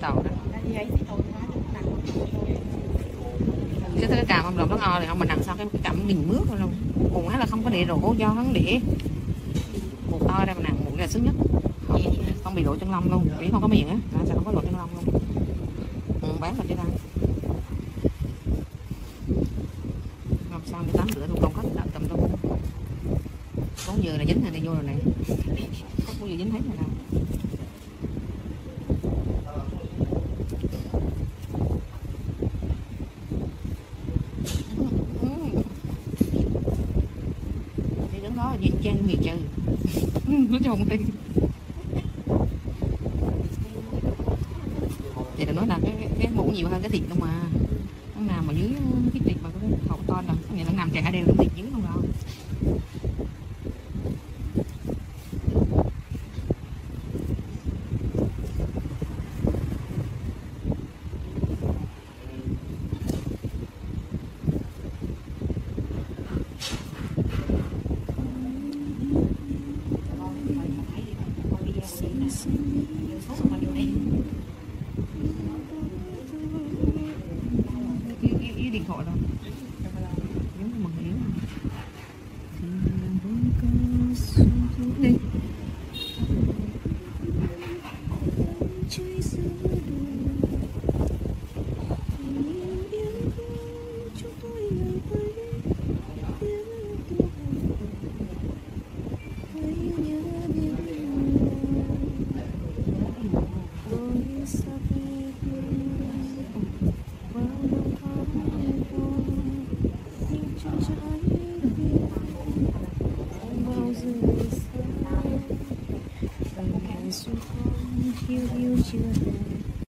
tàu đó. Cái càm ông nó ngon thì ông mà nặng sau cái cằm mình mướt luôn. Cùng là không có để đổ do hắn để một to đây mà nặng một là sướng nhất. Không bị lỗ chân lông luôn, vì không có miệng á, sẽ không có lỗ chân lông luôn. Bán vào cho ta. Làm sao để 8 rưỡi luôn, còn có tầm luôn. 4 giờ là dính này vô rồi này. Không bao giờ dính thấy rồi nào. Thì đứng đó nhìn trang miệt trừ. Nó trông đi. Thì đừng nói là cái mũ nhiều hơn cái thịt không mà. Nó nằm ở dưới cái thịt mà cái hậu to là cái này nó nằm chả đều cái thịt dưới không đâu. Cái điện thoại đâu giống như một người đi.